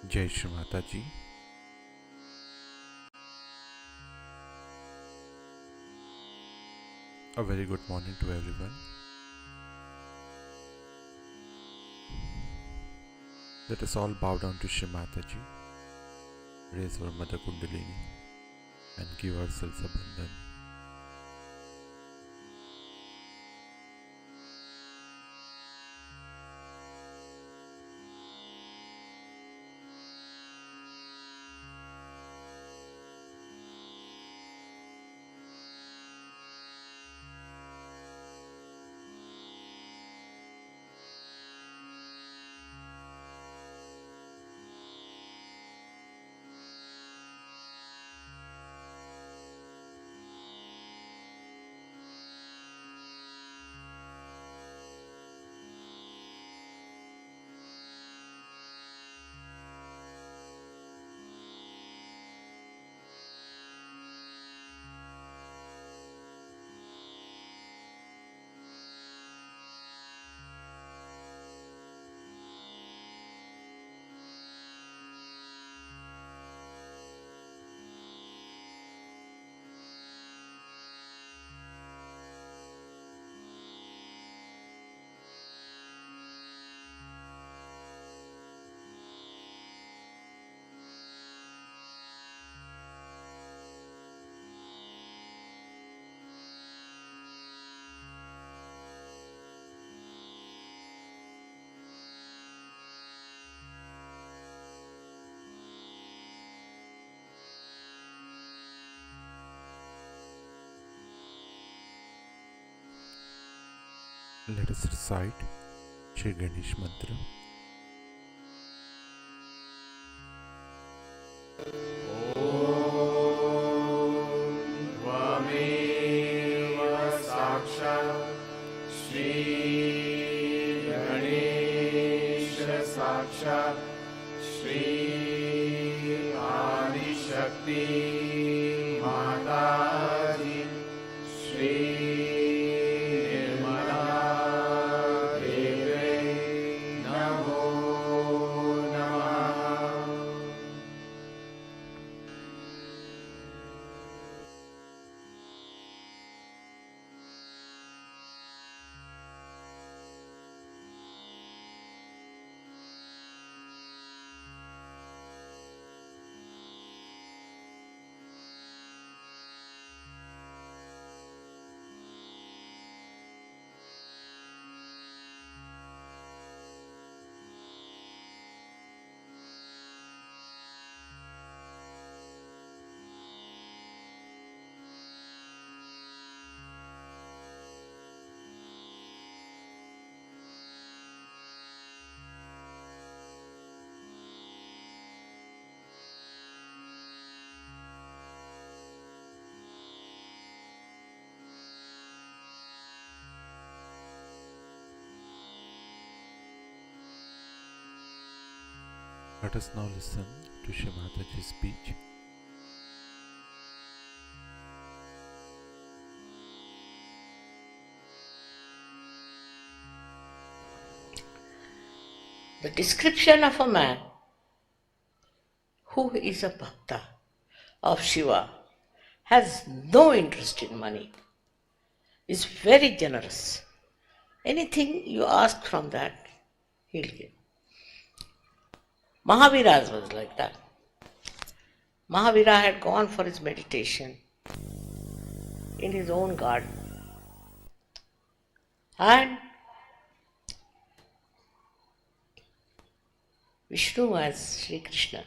Jai Shri Mataji. A very good morning to everyone. Let us all bow down to Shri Mataji, raise our Mother Kundalini and give ourselves a bandhan. Let us recite Shri Ganesh Mantra. Shri Adishakti माताजी श्री निर्मला देवे नमो नमः। Let us now listen to Shri Mataji's speech. The description of a man who is a bhakta of Shiva, has no interest in money, is very generous. Anything you ask from that, he'll give. Mahavira was like that. Mahavira had gone for his meditation in his own garden. And Vishnu, as Sri Krishna,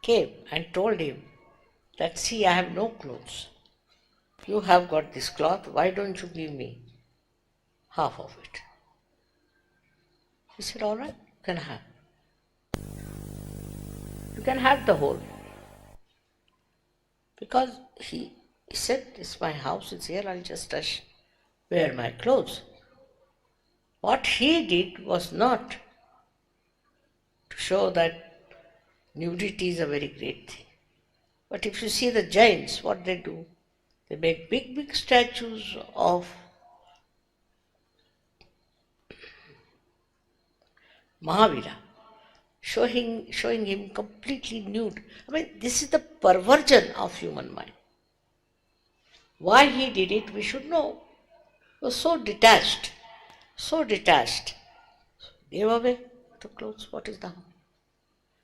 came and told him that, see, I have no clothes. You have got this cloth, why don't you give me half of it? He said, all right, you can have. You can have the whole. Because he said, it's my house, it's here, I'll just wear my clothes. What he did was not to show that nudity is a very great thing. But if you see the Jains, what they do, they make big, big statues of Mahavira. showing him completely nude. I mean, this is the perversion of human mind. Why he did it, we should know. He was so detached, so detached. Gave away the clothes. What is the harm?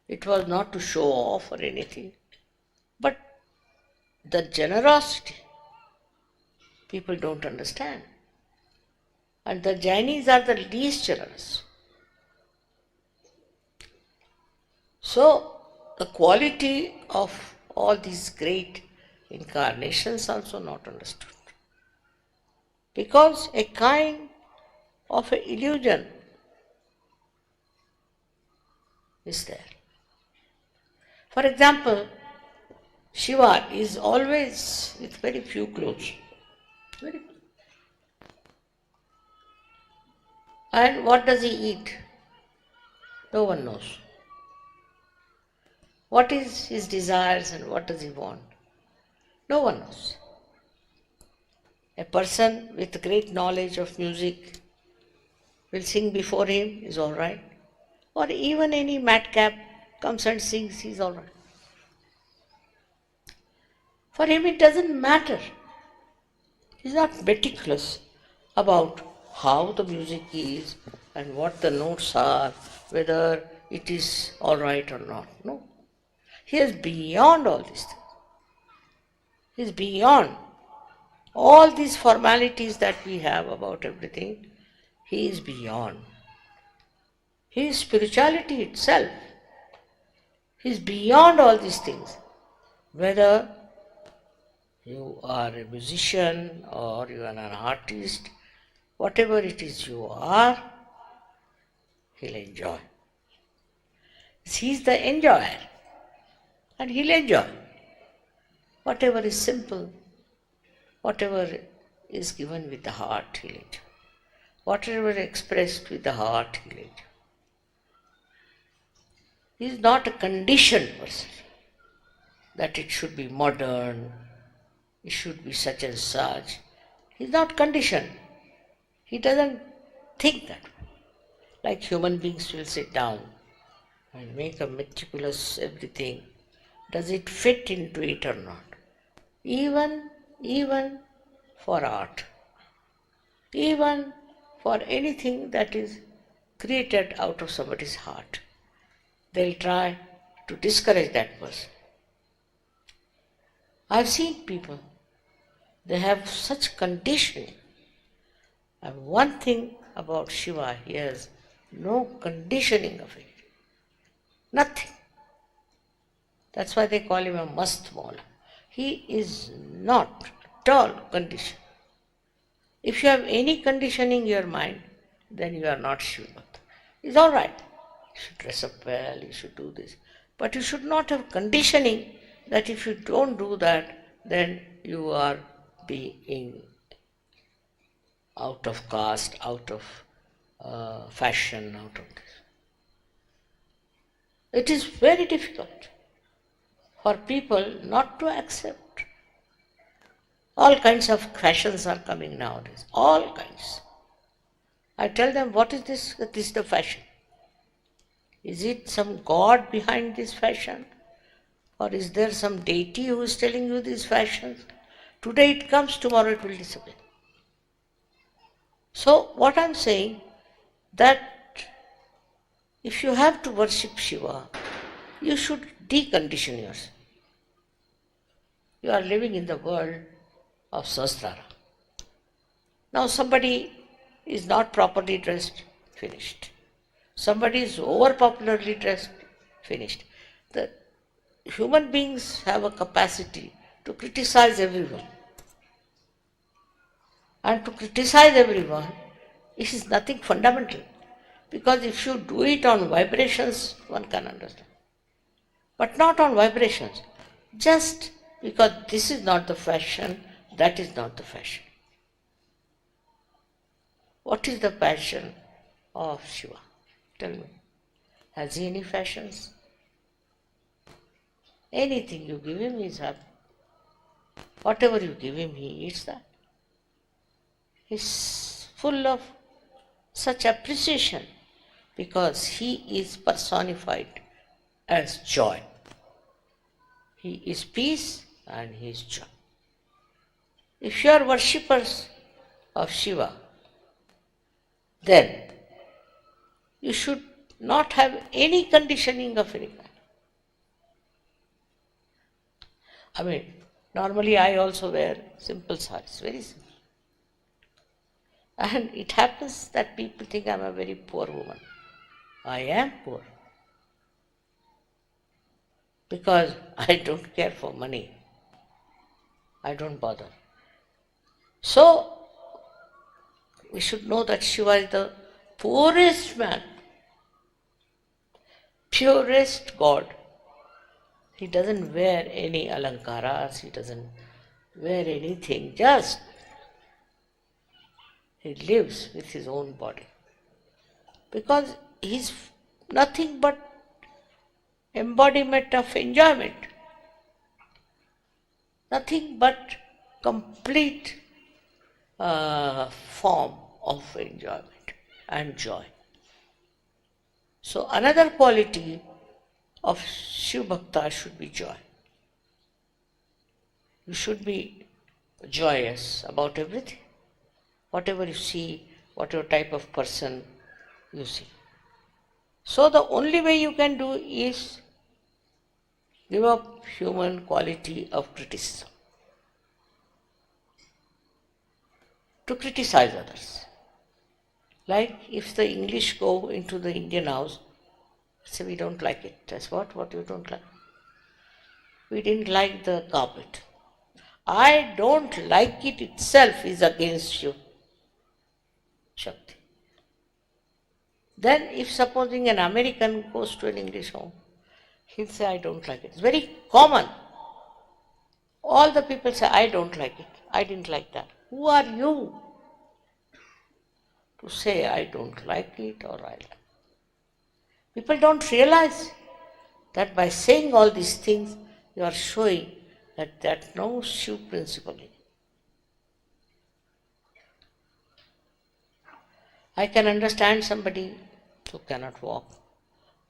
It was not to show off or anything, but the generosity people don't understand. And the Jainis are the least generous. So, the quality of all these great incarnations also not understood. Because a kind of an illusion is there. For example, Shiva is always with very few clothes. Very few. And what does he eat? No one knows. What is his desires and what does he want? No one knows. A person with great knowledge of music will sing before him, is all right. Or even any madcap comes and sings, he's all right. For him it doesn't matter. He's not meticulous about how the music is and what the notes are, whether it is all right or not. No. He is beyond all these things. He is beyond all these formalities that we have about everything. He is beyond. He is spirituality itself. He is beyond all these things. Whether you are a musician or you are an artist, whatever it is you are, he'll enjoy. He's the enjoyer, and he'll enjoy. Whatever is simple, whatever is given with the heart, he'll enjoy. Whatever is expressed with the heart, he'll enjoy. He is not a conditioned person, that it should be modern, it should be such and such. He is not conditioned. He doesn't think that way. Like human beings will sit down and make a meticulous everything. Does it fit into it or not? Even for art, even for anything that is created out of somebody's heart, they'll try to discourage that person. I've seen people, they have such conditioning. And one thing about Shiva, he has no conditioning of it. Nothing. That's why they call him a Mast Maula. He is not at all conditioned. If you have any conditioning in your mind, then you are not Shiva Bhakta. It's all right. You should dress up well, you should do this. But you should not have conditioning that if you don't do that, then you are being out of caste, out of fashion, out of this. It is very difficult for people not to accept. All kinds of fashions are coming nowadays, all kinds. I tell them, what is this? This is the fashion. Is it some god behind this fashion? Or is there some deity who is telling you these fashions? Today it comes, tomorrow it will disappear. So what I am saying, that if you have to worship Shiva, you should decondition yourself. You are living in the world of Sahasrara. Now somebody is not properly dressed, finished. Somebody is over popularly dressed, finished. The human beings have a capacity to criticize everyone. And to criticize everyone, it is nothing fundamental. Because if you do it on vibrations, one can understand. But not on vibrations. Just because this is not the fashion, that is not the fashion. What is the passion of Shiva? Tell me. Has he any fashions? Anything you give him, he is happy. Whatever you give him, he eats that. He is full of such appreciation because he is personified as joy. He is peace and he is joy. If you are worshippers of Shiva, then you should not have any conditioning of any kind. I mean, normally I also wear simple sarees, very simple. And it happens that people think I am a very poor woman. I am poor. Because I don't care for money. I don't bother. So, we should know that Shiva is the poorest man, purest God. He doesn't wear any alankaras, he doesn't wear anything, just he lives with his own body. Because he's nothing but embodiment of enjoyment. Nothing but complete form of enjoyment and joy. So another quality of Shiv Bhakta should be joy. You should be joyous about everything. Whatever you see, whatever type of person you see. So the only way you can do is give up human quality of criticism. To criticize others. Like if the English go into the Indian house, say we don't like it. That's what? What you don't like? We didn't like the carpet. I don't like it itself is against you. Shakti. Then if supposing an American goes to an English home, he'll say, I don't like it. It's very common. All the people say, I don't like it. I didn't like that. Who are you to say I don't like it or I like it? People don't realize that by saying all these things, you are showing that there's no Shiv principle in it. I can understand somebody who cannot walk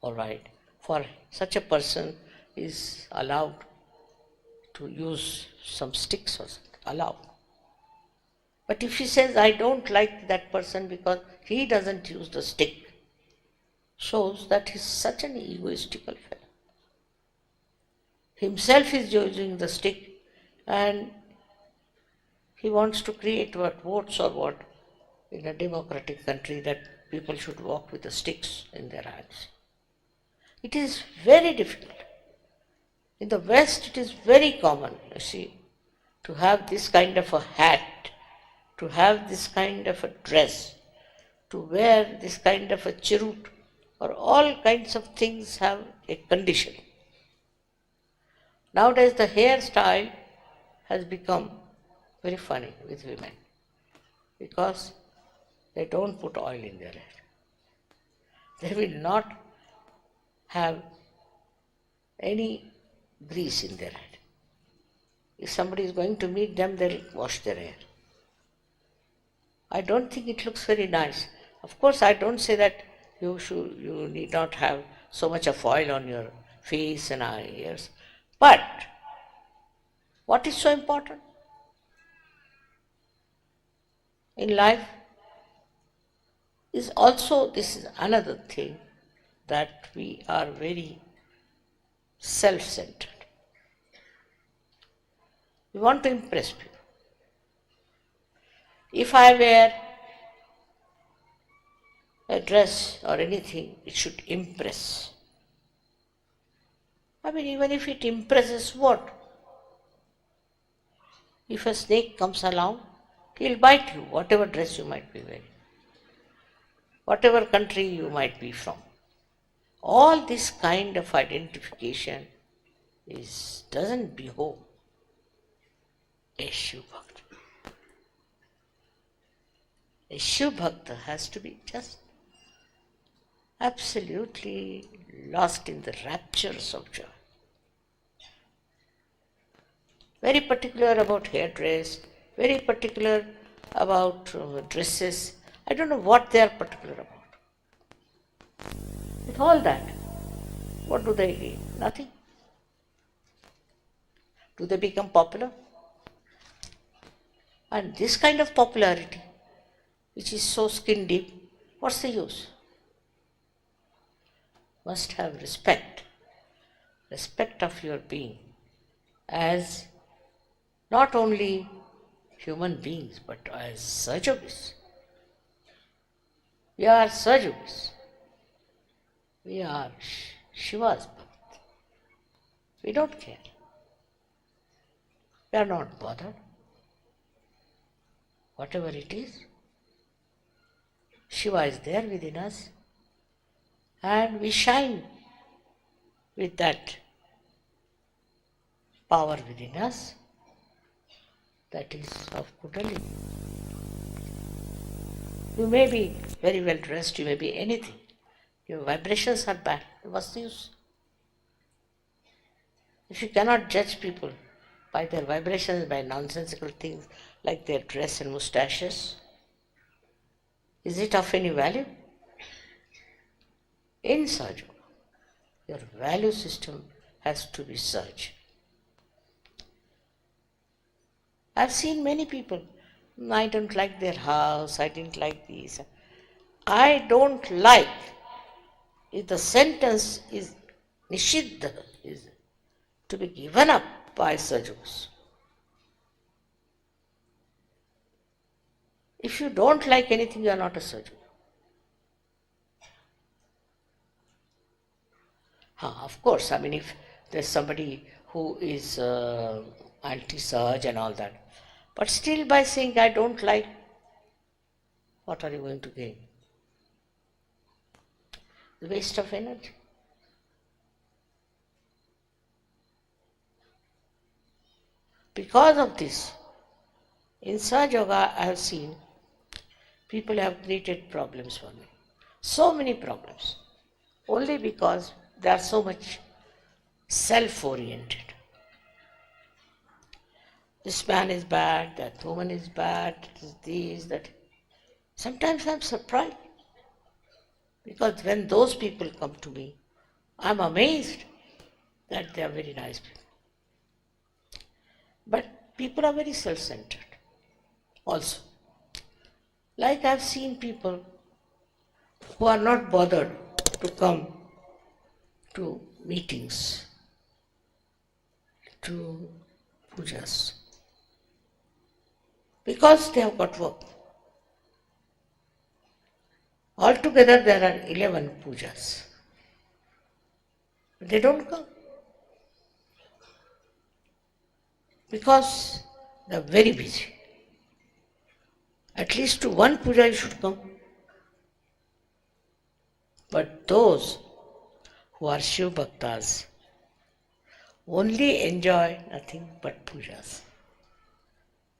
or ride. For such a person is allowed to use some sticks or something, allowed. But if he says, I don't like that person because he doesn't use the stick, shows that he's such an egoistical fellow. Himself is using the stick and he wants to create what votes or what in a democratic country that people should walk with the sticks in their hands. It is very difficult. In the West it is very common, you see, to have this kind of a hat, to have this kind of a dress, to wear this kind of a chirut, or all kinds of things have a condition. Nowadays the hairstyle has become very funny with women because they don't put oil in their hair. They will not have any grease in their head. If somebody is going to meet them, they'll wash their hair. I don't think it looks very nice. Of course, I don't say that you need not have so much of oil on your face and ears. But what is so important in life is also, this is another thing, that we are very self-centered. We want to impress people. If I wear a dress or anything, it should impress. I mean, even if it impresses what? If a snake comes along, he'll bite you, whatever dress you might be wearing, whatever country you might be from. All this kind of identification doesn't behove a Shiv Bhakta. A Shiv Bhakta has to be just absolutely lost in the raptures of joy. Very particular about hairdress, very particular about dresses. I don't know what they are particular about. With all that, what do they gain? Nothing. Do they become popular? And this kind of popularity, which is so skin deep, what's the use? Must have respect. Respect of your being as not only human beings but as Sahajogis. We are Sahajogis. We are Shiva's Bhagat. We don't care. We are not bothered. Whatever it is, Shiva is there within us and we shine with that power within us that is of Kundalini. You may be very well dressed, you may be anything. Your vibrations are bad. What's the use? If you cannot judge people by their vibrations, by nonsensical things like their dress and moustaches, is it of any value? In Sahaja, your value system has to be Sahaj. I've seen many people, I don't like their house, I didn't like this. I don't like, if the sentence is Nishiddha, is to be given up by Sahajas. If you don't like anything, you are not a Sahaja. Of course, I mean, if there's somebody who is anti-Sahaj and all that, but still by saying I don't like, what are you going to gain? The waste of energy. Because of this, in Sahaja Yoga I have seen people have created problems for me. So many problems. Only because they are so much self-oriented. This man is bad, that woman is bad, this, that. Sometimes I'm surprised. Because when those people come to me, I'm amazed that they are very nice people. But people are very self-centered also. Like I've seen people who are not bothered to come to meetings, to pujas, because they have got work. Altogether there are 11 pujas. They don't come because they are very busy. At least to one puja you should come. But those who are Shiv Bhaktas only enjoy nothing but pujas.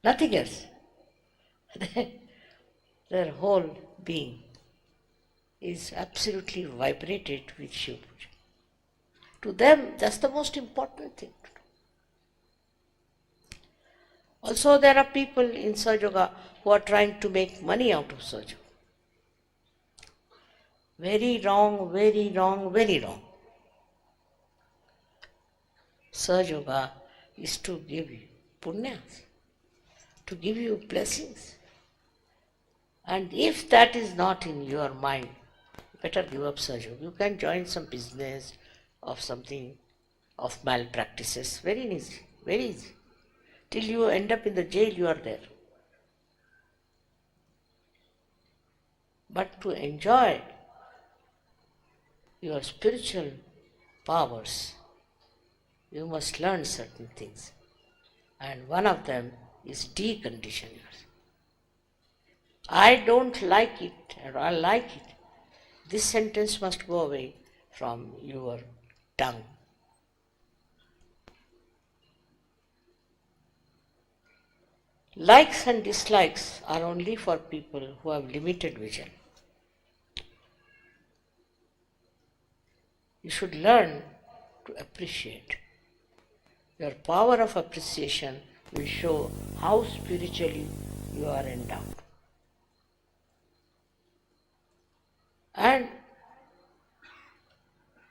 Nothing else. Their whole being is absolutely vibrated with Shiv Puja. To them, that's the most important thing to do. Also, there are people in Sahaja Yoga who are trying to make money out of Sahaja Yoga. Very wrong, very wrong, very wrong. Sahaja Yoga is to give you punyas, to give you blessings. And if that is not in your mind, better give up Sahaja Yoga. You can join some business of something, of malpractices. Very easy, very easy. Till you end up in the jail, you are there. But to enjoy your spiritual powers, you must learn certain things. And one of them is decondition yourself. I don't like it, or I like it. This sentence must go away from your tongue. Likes and dislikes are only for people who have limited vision. You should learn to appreciate. Your power of appreciation will show how spiritually you are endowed. And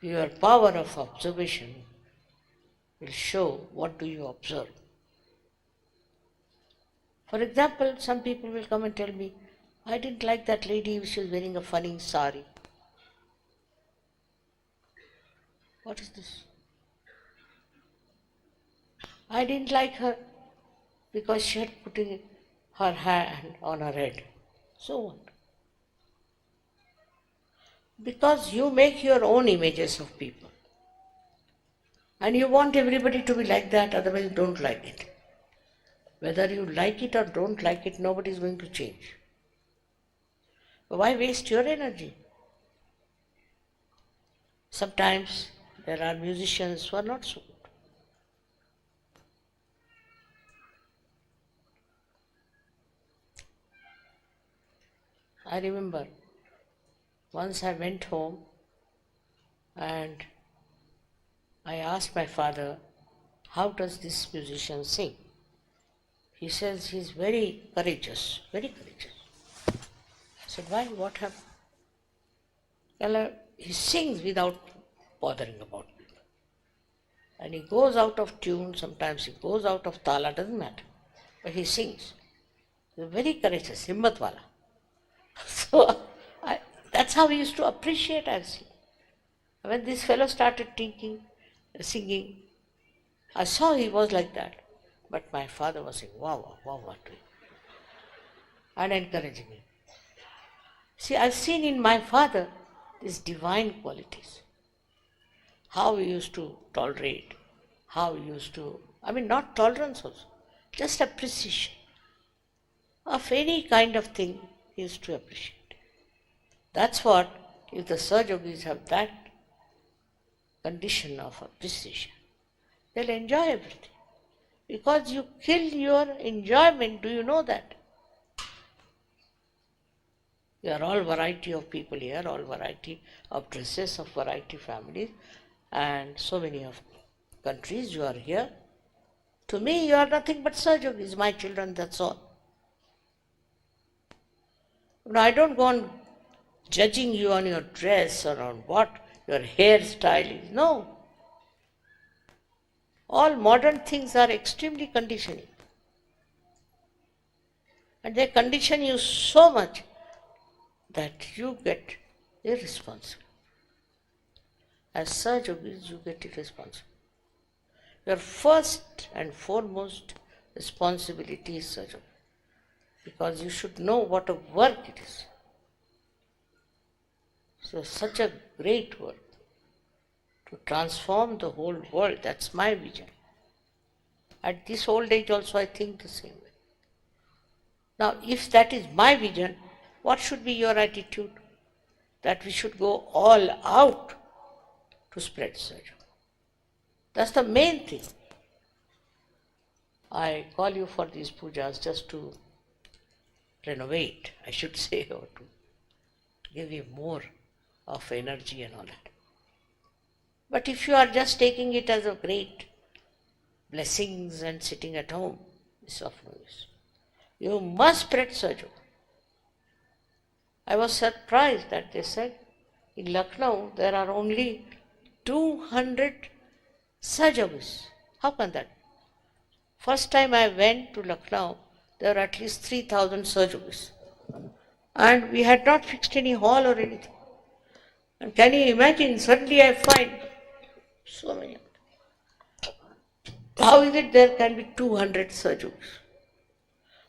Your power of observation will show what do you observe. For example, some people will come and tell me, I didn't like that lady, she was wearing a funny sari. What is this? I didn't like her because she had put her hand on her head. So what? Because you make your own images of people. And you want everybody to be like that, otherwise you don't like it. Whether you like it or don't like it, nobody is going to change. Why waste your energy? Sometimes there are musicians who are not so good. I remember once I went home and I asked my father, how does this musician sing? He says he's very courageous, very courageous. I said, why? What happened? Well, he sings without bothering about people. And he goes out of tune, sometimes he goes out of tala, doesn't matter. But he sings. He's very courageous, himmatwala. So that's how we used to appreciate our singing. When this fellow started singing, I saw he was like that. But my father was saying, wow, what do you? And encouraging him. See, I've seen in my father these divine qualities. How he used to tolerate, how he used to, not tolerance also, just appreciation of any kind of thing he used to appreciate. That's what, if the Sahaja Yogis have that condition of appreciation, they'll enjoy everything. Because you kill your enjoyment, do you know that? You are all variety of people here, all variety of dresses, of variety families, and so many of countries you are here. To me, you are nothing but Sahaja Yogis, my children, that's all. Now, I don't go on judging you on your dress or on what your hairstyle is. No. All modern things are extremely conditioning. And they condition you so much that you get irresponsible. As Sahaja Yogis, you get irresponsible. Your first and foremost responsibility is Sahaja Yoga. Because you should know what a work it is. So such a great work to transform the whole world, that's my vision. At this old age also I think the same way. Now if that is my vision, what should be your attitude? That we should go all out to spread Sahaja Yoga. That's the main thing. I call you for these pujas just to renovate, I should say, or to give you more of energy and all that. But if you are just taking it as a great blessings and sitting at home, it's of no use. You must spread Sahaja Yoga. I was surprised that they said in Lucknow there are only 200 Sahaja Yogis. How can that? First time I went to Lucknow, there were at least 3,000 Sahaja Yogis. And we had not fixed any hall or anything. And can you imagine, suddenly I find so many. How is it there can be 200 Sahaja Yogis?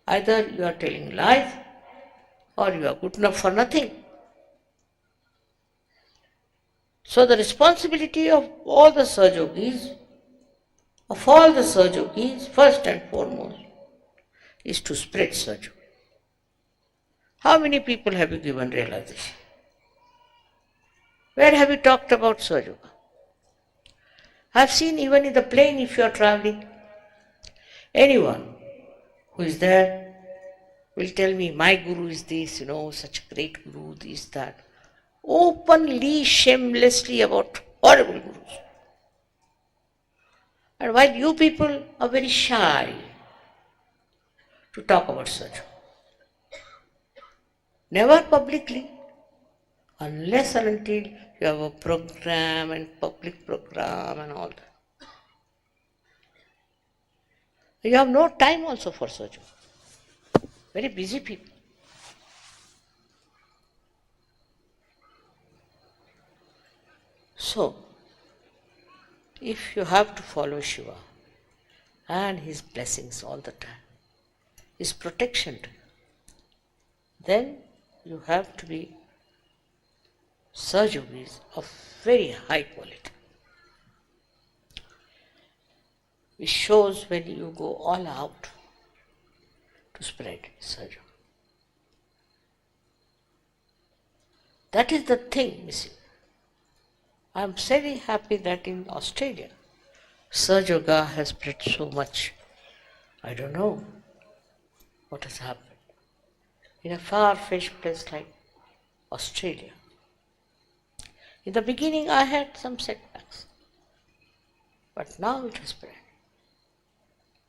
Either you are telling lies or you are good enough for nothing. So the responsibility of all the Sahaja Yogis, first and foremost, is to spread Sahaja Yoga. How many people have you given realization? Where have you talked about Sahaja Yoga? I've seen even in the plane if you are traveling, anyone who is there will tell me, my guru is this, such a great guru, this, that. Openly, shamelessly about horrible gurus. And while you people are very shy to talk about Sahaja Yoga, never publicly unless and until you have a program and public program and all that. You have no time also for such. Very busy people. So, if you have to follow Shiva and his blessings all the time, his protection to you, then you have to be Sahajogis of very high quality. It shows when you go all out to spread Sahaja. That is the thing missing. I am very happy that in Australia, Sahaja has spread so much. I don't know what has happened. In a far-fetched place like Australia. In the beginning I had some setbacks, but now it has spread.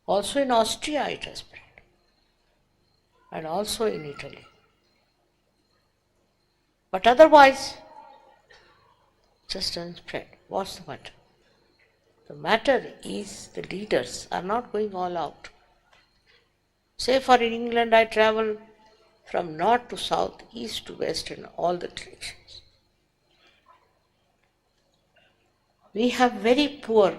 Also in Austria it has spread, and also in Italy. But otherwise, just doesn't spread. What's the matter? The matter is the leaders are not going all out. Say for in England I travel from north to south, east to west in all the directions. We have very poor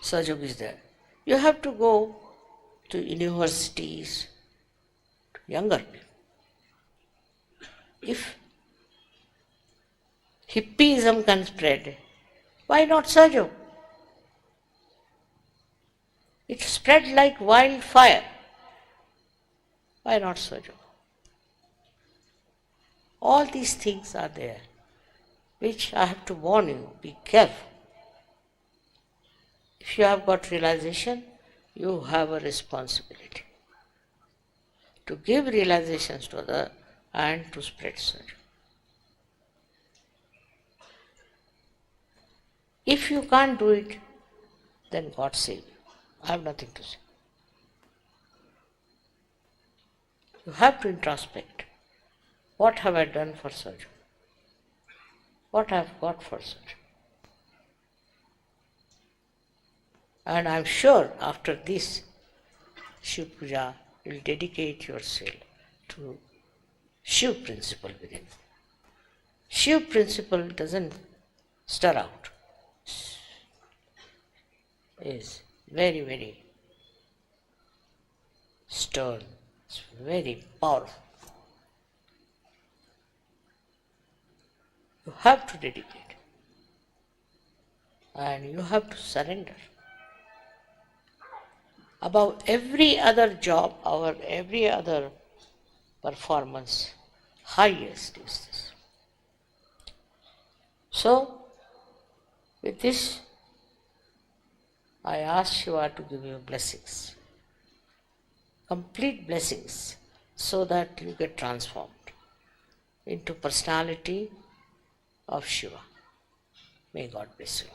Sahajogis there. You have to go to universities, to younger people. If hippism can spread, why not Sahaja? It spread like wildfire. Why not Sahaja? All these things are there, which I have to warn you, be careful. If you have got realization, you have a responsibility to give realizations to others and to spread Sahaja. If you can't do it, then God save you. I have nothing to say. You have to introspect. What have I done for Sahaja? What I have got for Sahaja? And I am sure after this, Shiv Puja will dedicate yourself to Shiv principle within. Shiv principle doesn't stir out. Is very, very stern. It's very powerful. You have to dedicate. And you have to surrender. Above every other job, or every other performance, highest is this. So, with this, I ask Shiva to give you blessings, complete blessings, so that you get transformed into personality of Shiva. May God bless you.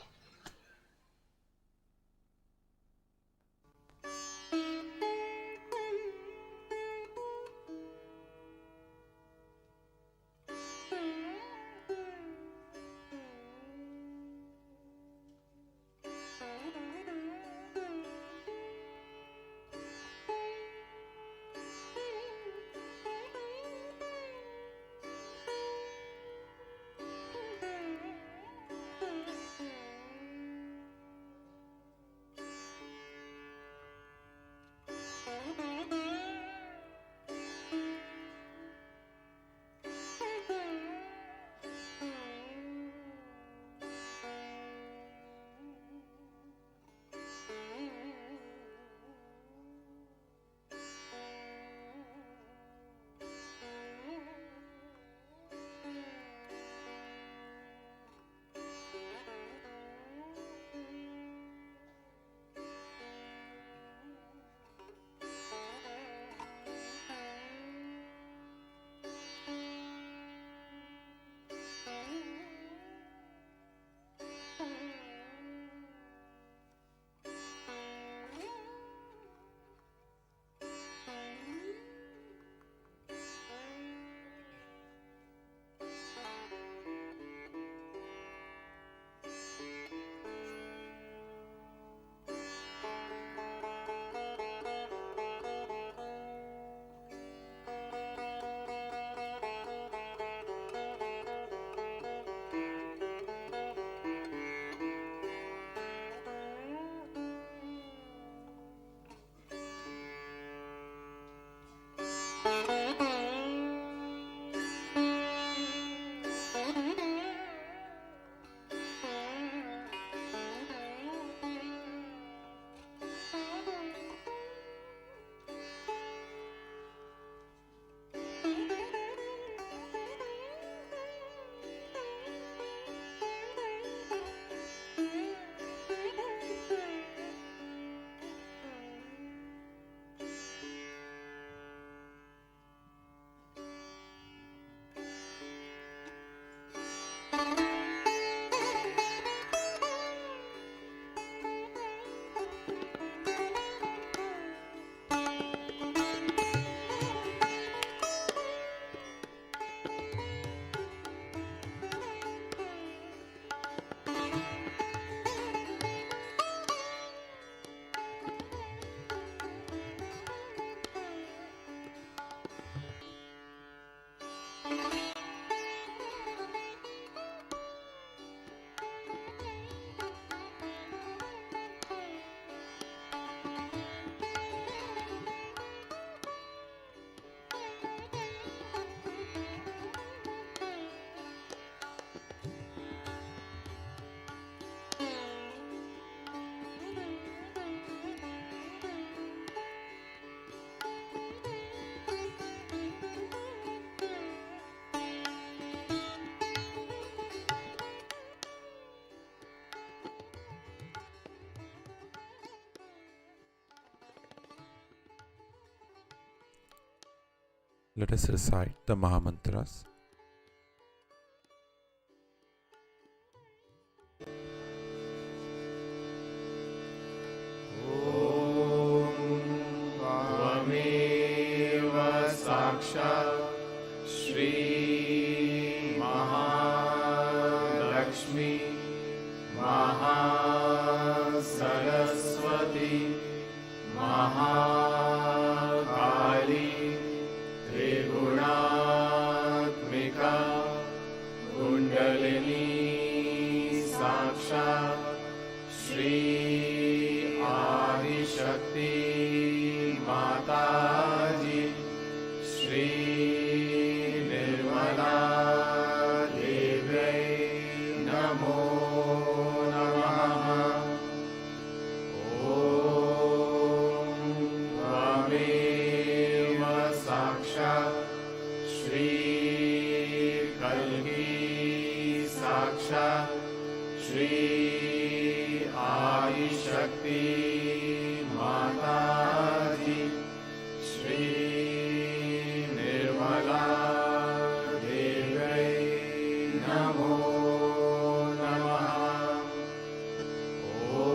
Let us recite the Mahamantras. त्वमेव साक्षात् श्री महालक्ष्मी महासरस्वती महाकाली त्रिगुणात्मिका कुण्डलिनी साक्षात् श्री आदिशक्ति माताजी श्री निर्मला देव्यै नमो नमः। ॐ त्वमेव साक्षात् श्री कल्की साक्षात् श्री आदिशक्ति माताजी श्री निर्मला देव्यै नमो नमः। ॐ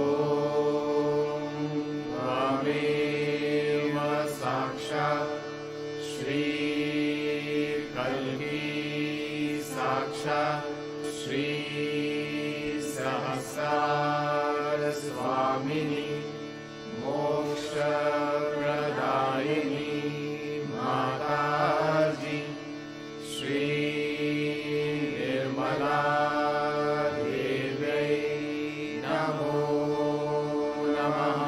त्वमेव साक्षात् श्री कल्की साक्षात् श्री सहस्रार स्वामिनी मोक्षप्रदायिनी माताजी श्री निर्मला देव्यै नमो नमः।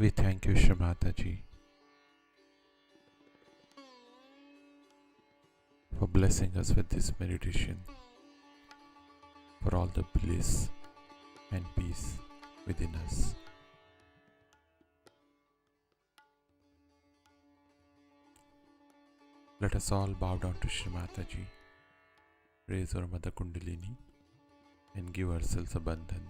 We thank you, Shri Mataji, for blessing us with this meditation, for all the bliss and peace within us. Let us all bow down to Shri Mataji, raise our Mother Kundalini, and give ourselves a bandhan.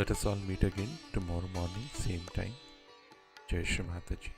Let us all meet again tomorrow morning, same time. Jai Shri Mataji.